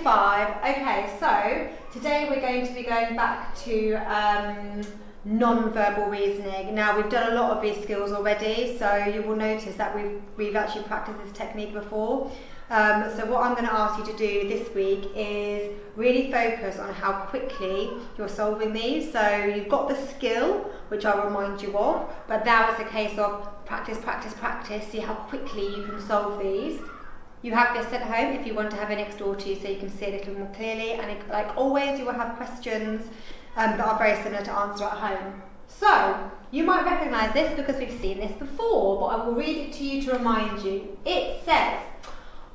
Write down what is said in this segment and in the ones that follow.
5. Okay, so today we're going to be going back to non-verbal reasoning. Now, we've done a lot of these skills already, so you will notice that we've actually practiced this technique before. So what I'm going to ask you to do this week is really focus on how quickly you're solving these. So you've got the skill, which I'll remind you of, but now it's a case of practice, practice, practice, see how quickly you can solve these. You have this at home if you want to have it next door to you so you can see a little more clearly, and like always you will have questions that are very similar to answer at home. So you might recognise this because we've seen this before, but I will read it to you to remind you. It says,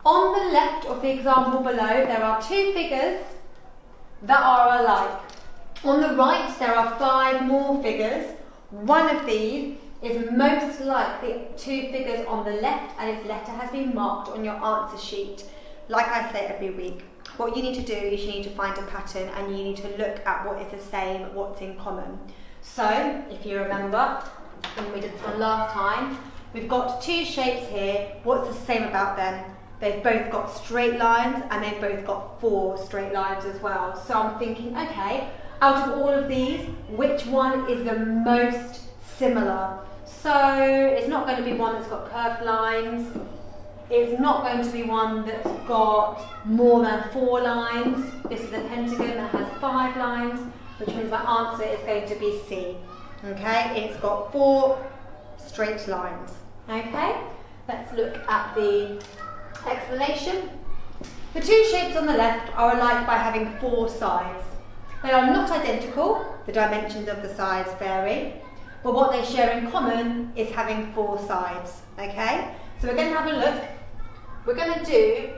on the left of the example below, there are 2 figures that are alike. On the right, there are 5 more figures. One of these is most like the 2 figures on the left, and its letter has been marked on your answer sheet. Like I say every week, what you need to do is you need to find a pattern and you need to look at what is the same, what's in common. So, if you remember, when we did this one last time, we've got 2 shapes here. What's the same about them? They've both got straight lines and they've both got 4 straight lines as well. So I'm thinking, okay, out of all of these, which one is the most similar? So it's not going to be one that's got curved lines. It's not going to be one that's got more than 4 lines. This is a pentagon that has 5 lines, which means my answer is going to be C. Okay, it's got 4 straight lines. Okay, let's look at the explanation. The 2 shapes on the left are alike by having 4 sides. They are not identical, the dimensions of the sides vary, but what they share in common is having 4 sides. Okay, so we're going to have a look. We're going to do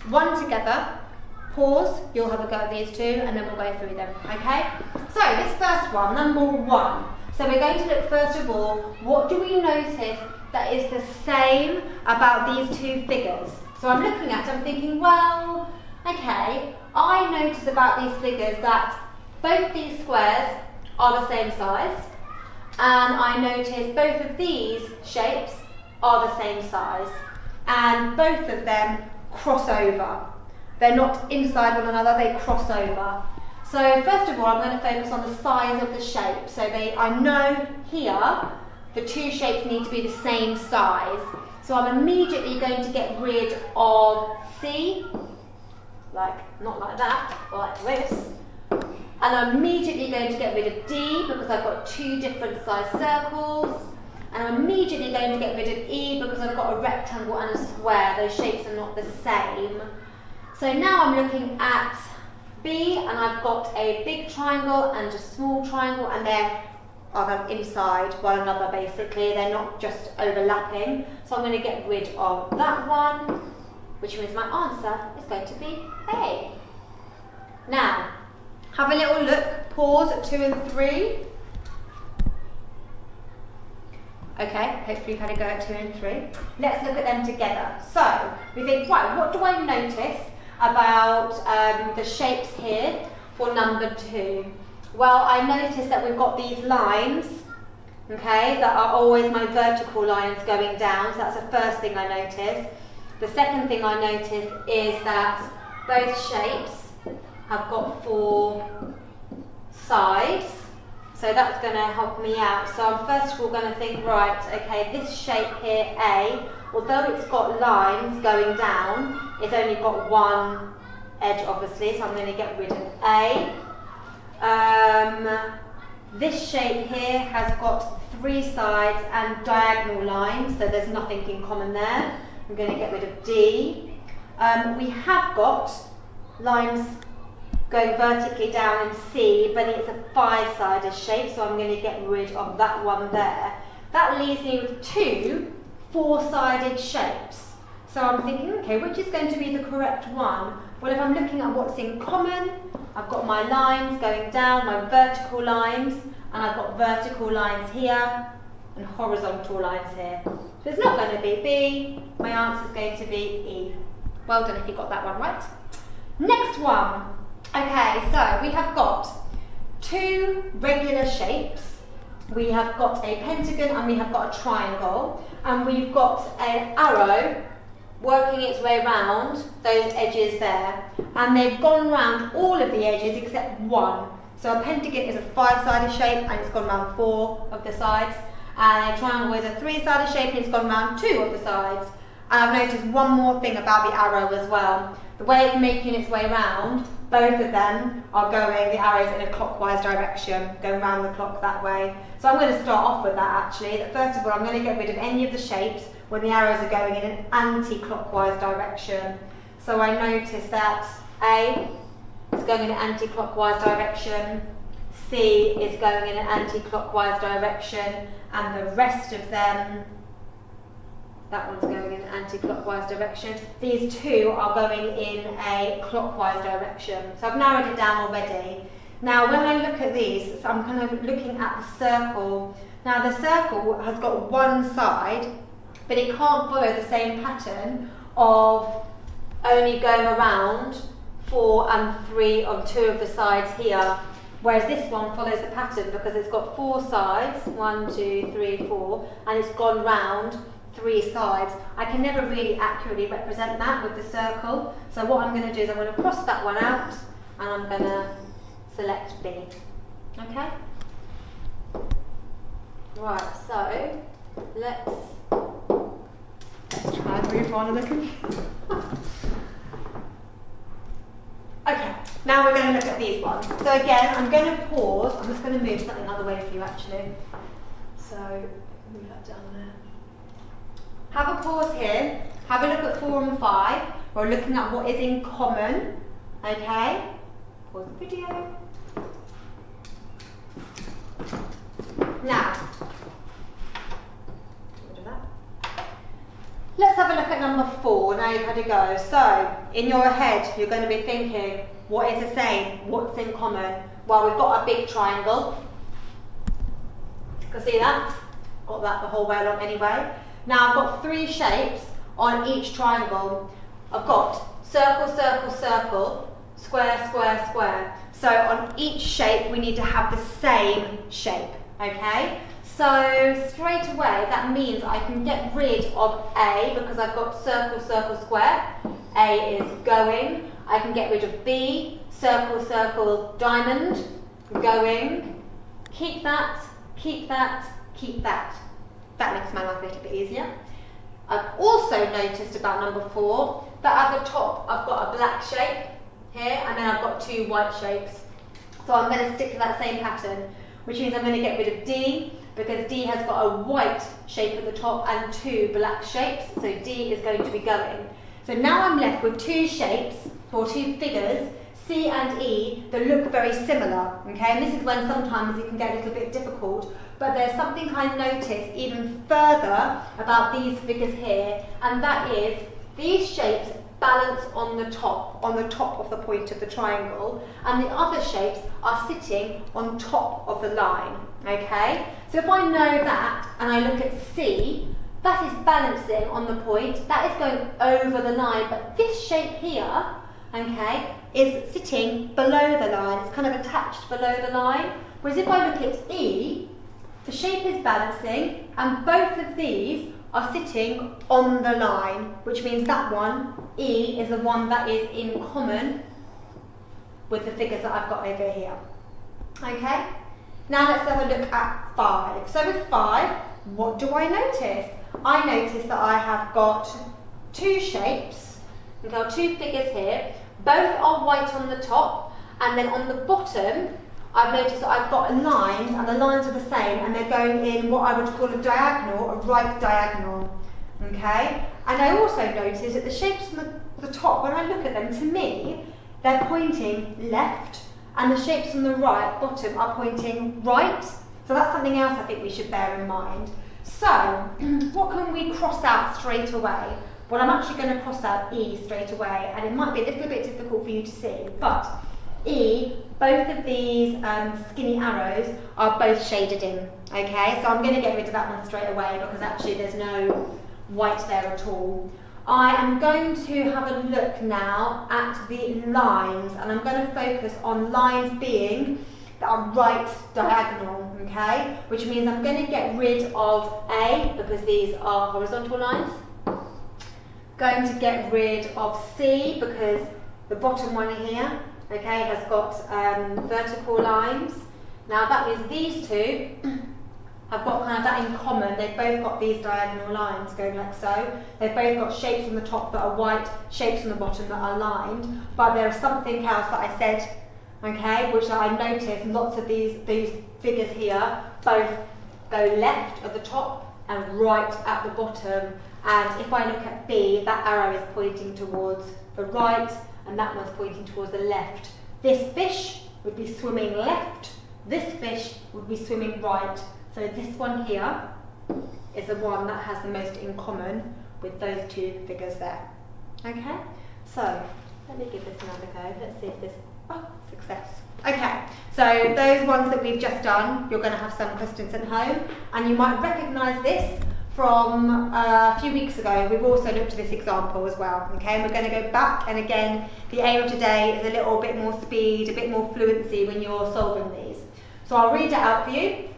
one together, pause, you'll have a go at these 2, and then we'll go through them. Okay, so this first one, number 1. So we're going to look first of all, what do we notice that is the same about these 2 figures? So I'm looking at it, I'm thinking, well, okay, I notice about these figures that both these squares are the same size, and I notice both of these shapes are the same size, and both of them cross over. They're not inside one another, they cross over. So first of all, I'm going to focus on the size of the shape. So I know here the 2 shapes need to be the same size. So I'm immediately going to get rid of C, like not like that, but like this. And I'm immediately going to get rid of D because I've got 2 different size circles. And I'm immediately going to get rid of E because I've got a rectangle and a square. Those shapes are not the same. So now I'm looking at B, and I've got a big triangle and a small triangle, and they're inside one another basically. They're not just overlapping. So I'm going to get rid of that one, which means my answer is going to be A. Now, have a little look, pause at 2 and 3. Okay, hopefully you've had a go at 2 and 3. Let's look at them together. So, we think, right, what do I notice about the shapes here for number 2? Well, I notice that we've got these lines, okay, that are always my vertical lines going down, so that's the first thing I notice. The second thing I notice is that both shapes have got 4 sides. So that's going to help me out. So I'm first of all going to think, right, okay, this shape here, A, although it's got lines going down, it's only got 1 edge obviously, so I'm going to get rid of A. This shape here has got 3 sides and diagonal lines, so there's nothing in common there. I'm going to get rid of D. We have got lines going vertically down in C, but it's a 5-sided shape, so I'm going to get rid of that one there. That leaves me with 2 4-sided shapes. So I'm thinking, okay, which is going to be the correct one? Well, if I'm looking at what's in common, I've got my lines going down, my vertical lines, and I've got vertical lines here and horizontal lines here. So it's not going to be B, my answer is going to be E. Well done if you got that one right. Next one. Okay, so we have got 2 regular shapes. We have got a pentagon and we have got a triangle, and we've got an arrow working its way round those edges there, and they've gone round all of the edges except one. So a pentagon is a 5-sided shape and it's gone round 4 of the sides, and a triangle is a 3-sided shape and it's gone round 2 of the sides. And I've noticed one more thing about the arrow as well. The way it's making its way round, both of them are going, the arrows in a clockwise direction, going round the clock that way. So I'm going to start off with that actually. That first of all, I'm going to get rid of any of the shapes when the arrows are going in an anti-clockwise direction. So I notice that A is going in an anti-clockwise direction, C is going in an anti-clockwise direction, and the rest of them, that one's going in an anti-clockwise direction. These 2 are going in a clockwise direction. So I've narrowed it down already. Now when I look at these, so I'm kind of looking at the circle. Now the circle has got one side, but it can't follow the same pattern of only going around 4 and 3 on 2 of the sides here. Whereas this one follows the pattern because it's got 4 sides, 1, 2, 3, 4, and it's gone round 3 sides. I can never really accurately represent that with the circle. So what I'm going to do is I'm going to cross that one out and I'm going to select B. Okay? Right, so let's try and move on a little. Okay, now we're going to look at these ones. So again, I'm going to pause. I'm just going to move something another way for you actually. So move that down there. Have a pause here, have a look at 4 and 5. We're looking at what is in common, okay? Pause the video. Now, let's have a look at number 4, now you've had a go. So, in your head, you're going to be thinking, what is the same? What's in common? Well, we've got a big triangle. You can see that? Got that the whole way along anyway. Now I've got 3 shapes on each triangle. I've got circle, circle, circle, square, square, square. So on each shape we need to have the same shape, okay? So straight away that means I can get rid of A because I've got circle, circle, square. A is going. I can get rid of B, circle, circle, diamond, going. Keep that, keep that, keep that. That makes my life a little bit easier. I've also noticed about number 4 that at the top I've got a black shape here and then I've got 2 white shapes. So I'm going to stick to that same pattern, which means I'm going to get rid of D because D has got a white shape at the top and 2 black shapes, so D is going to be going. So now I'm left with 2 shapes or 2 figures, C and E, that look very similar, okay? And this is when sometimes it can get a little bit difficult. But there's something I noticed even further about these figures here, and that is these shapes balance on the top of the point of the triangle, and the other shapes are sitting on top of the line, okay? So if I know that, and I look at C, that is balancing on the point, that is going over the line, but this shape here, okay, is sitting below the line, it's kind of attached below the line, whereas if I look at E, the shape is balancing and both of these are sitting on the line, which means that one, E, is the one that is in common with the figures that I've got over here. Okay? Now let's have a look at 5. So with 5, what do I notice? I notice that I have got 2 shapes, okay, 2 figures here. Both are white on the top, and then on the bottom I've noticed that I've got lines, and the lines are the same, and they're going in what I would call a diagonal, a right diagonal, okay? And I also noticed that the shapes on the top, when I look at them, to me, they're pointing left, and the shapes on the right, bottom, are pointing right. So that's something else I think we should bear in mind. So, what can we cross out straight away? Well, I'm actually going to cross out E straight away, and it might be a little bit difficult for you to see, but E, both of these skinny arrows are both shaded in, okay? So I'm going to get rid of that one straight away because actually there's no white there at all. I am going to have a look now at the lines, and I'm going to focus on lines being that are right diagonal, okay? Which means I'm going to get rid of A because these are horizontal lines. going to get rid of C because the bottom one here, okay, has got vertical lines. Now that means these two have got kind of that in common. They've both got these diagonal lines going like so. They've both got shapes on the top that are white, shapes on the bottom that are lined. But there is something else that I said, okay, which I noticed lots of these figures here both go left at the top and right at the bottom. And if I look at B, that arrow is pointing towards the right and that one's pointing towards the left. This fish would be swimming left, this fish would be swimming right. So this one here is the one that has the most in common with those two figures there. Okay, so let me give this another go. Let's see if this, oh, success. Okay, so those ones that we've just done, you're going to have some questions at home, and you might recognise this from a few weeks ago. We've also looked at this example as well, okay, and we're going to go back, and again, the aim of today is a little bit more speed, a bit more fluency when you're solving these. So I'll read it out for you.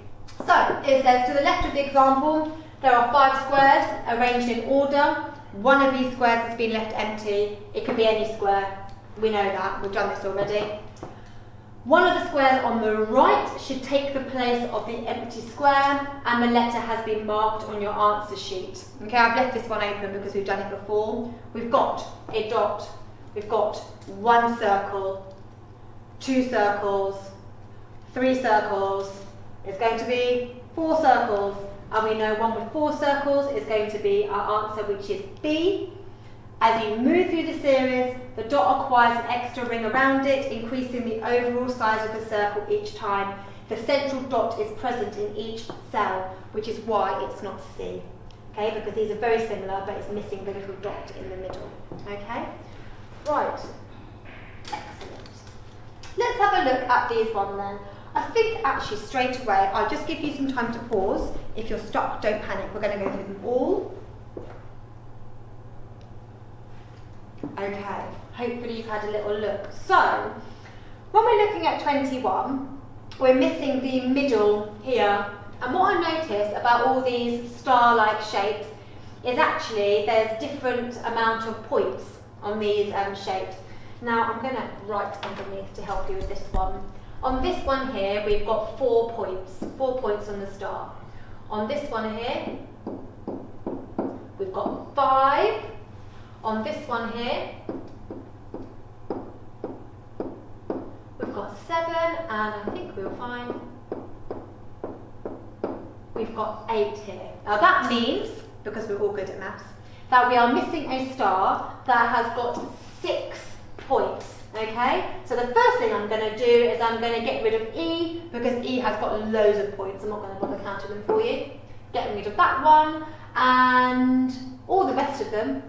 So it says, to the left of the example, there are 5 squares arranged in order. One of these squares has been left empty. It can be any square. We know that. We've done this already. One of the squares on the right should take the place of the empty square, and the letter has been marked on your answer sheet. Okay, I've left this one open because we've done it before. We've got a dot. We've got 1 circle, 2 circles, 3 circles. It's going to be 4 circles, and we know one with 4 circles is going to be our answer, which is B. As you move through the series, the dot acquires an extra ring around it, increasing the overall size of the circle each time. The central dot is present in each cell, which is why it's not C. Okay, because these are very similar, but it's missing the little dot in the middle. Okay, right, excellent. Let's have a look at these one then. I think actually straight away, I'll just give you some time to pause. If you're stuck, don't panic. We're going to go through them all. Okay, hopefully you've had a little look. So, when we're looking at 21, we're missing the middle here. And what I notice about all these star-like shapes is actually there's different amount of points on these shapes. Now, I'm going to write underneath to help you with this one. On this one here, we've got 4 points on the star. On this one here, we've got 5. On this one here, we've got 7, and I think we'll find we've got 8 here. Now that means, because we're all good at maths, that we are missing a star that has got 6 points. Okay, so the first thing I'm going to do is I'm going to get rid of E, because E has got loads of points. I'm not going to bother counting them for you. Getting rid of that one, and all the rest of them,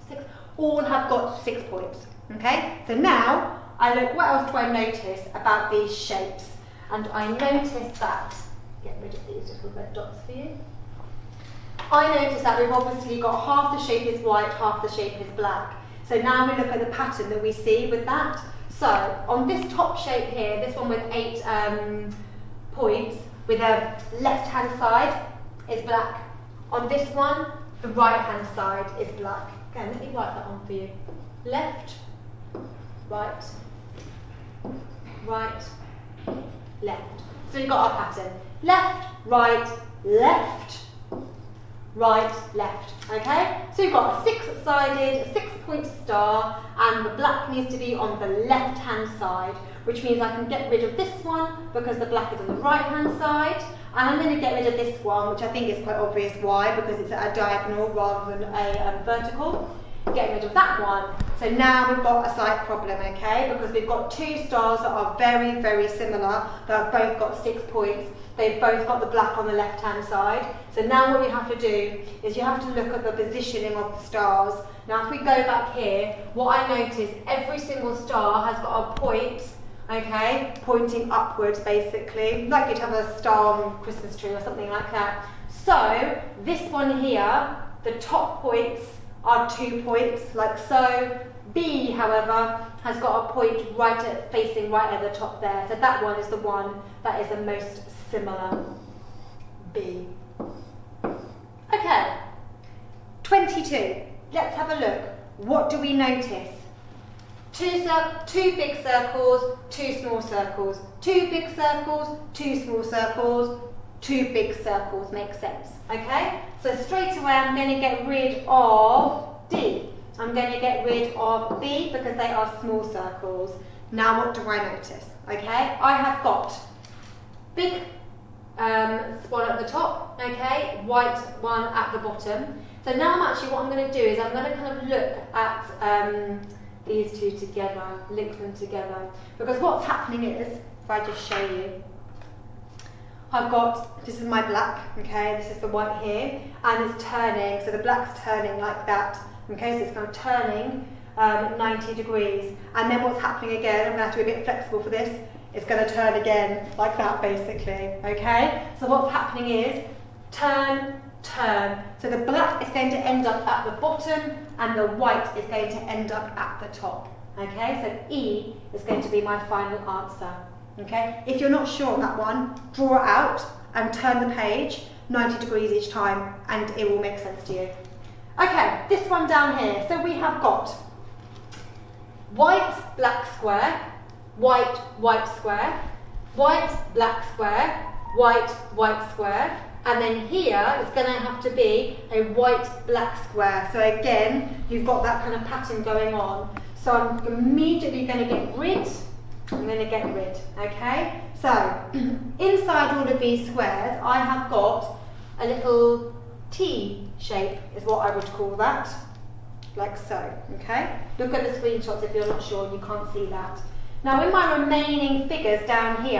6, all have got 6 points. Okay, so now I look, what else do I notice about these shapes? And I notice that, get rid of these little red dots for you. I notice that we've obviously got half the shape is white, half the shape is black. So now we look at the pattern that we see with that. So on this top shape here, this one with 8 points, with a left-hand side is black. On this one, the right-hand side is black. Okay, let me write that one for you. Left, right, right, left. So we've got our pattern. Left, right, left, right, left. Okay? So you've got a 6-sided, a 6-point star, and the black needs to be on the left-hand side, which means I can get rid of this one because the black is on the right-hand side, and I'm going to get rid of this one, which I think is quite obvious why, because it's at a diagonal rather than a vertical. Get rid of that one. So now we've got a slight problem, okay? Because we've got 2 stars that are very, very similar, that have both got 6 points. They've both got the black on the left-hand side. So now what you have to do is you have to look at the positioning of the stars. Now if we go back here, what I notice, every single star has got a point, okay, pointing upwards basically, like you'd have a star on a Christmas tree or something like that. So this one here, the top points are 2 points, like so. B, however, has got a point facing right at the top there. So that one is the one that is the most similar. B. Okay, 22. have a look. What do we notice? Two big circles, two small circles. Two big circles, two small circles, two big circles. Makes sense, okay? So straight away I'm going to get rid of D. I'm going to get rid of B because they are small circles. Now what do I notice? Okay, I have got big one at the top, okay, white one at the bottom. So now what I'm going to do is I'm going to kind of look at these two together, link them together. Because what's happening is, if I just show you, I've got, this is my black, okay, this is the white here, and it's turning, so the black's turning like that, okay, so it's kind of turning 90 degrees. And then what's happening again, I'm going to have to be a bit flexible for this, it's going to turn again like that basically, okay? So what's happening is, turn, turn. So the black is going to end up at the bottom and the white is going to end up at the top, okay? So E is going to be my final answer, okay? If you're not sure on that one, draw it out and turn the page 90 degrees each time and it will make sense to you. Okay, this one down here. So we have got white, black square, white, white square, white, black square, white, white square, and then here it's going to have to be a white, black square. So again, you've got that kind of pattern going on. So I'm immediately going to get rid, okay? So inside all of these squares, I have got a little T shape, is what I would call that, like so, okay? Look at the screenshots if you're not sure, you can't see that. Now in my remaining figures down here,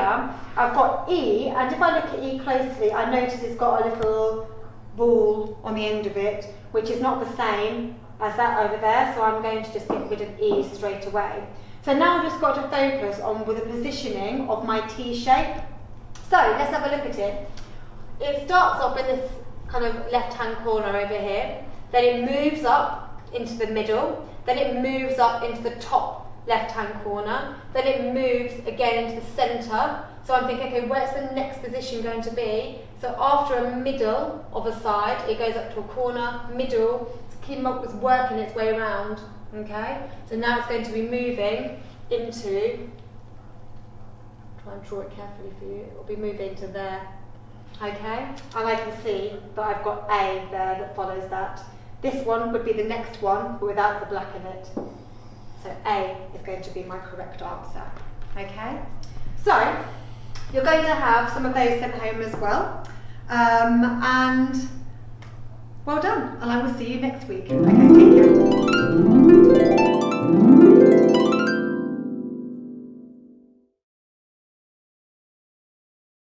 I've got E, and if I look at E closely, I notice it's got a little ball on the end of it, which is not the same as that over there, so I'm going to just get rid of E straight away. So now I've just got to focus on with the positioning of my T shape. So let's have a look at it. It starts off in this kind of left-hand corner over here, then it moves up into the middle, then it moves up into the top left-hand corner, then it moves again into the centre. So I'm thinking, okay, where's the next position going to be? So after a middle of a side, it goes up to a corner, middle, to keep up with working its way around, okay? So now it's going to be moving into, try and draw it carefully for you, it will be moving to there, okay? And I can see that I've got A there that follows that. This one would be the next one, but without the black in it. So A is going to be my correct answer, okay? So, you're going to have some of those sent home as well. And well done, and I will see you next week. Okay, take care.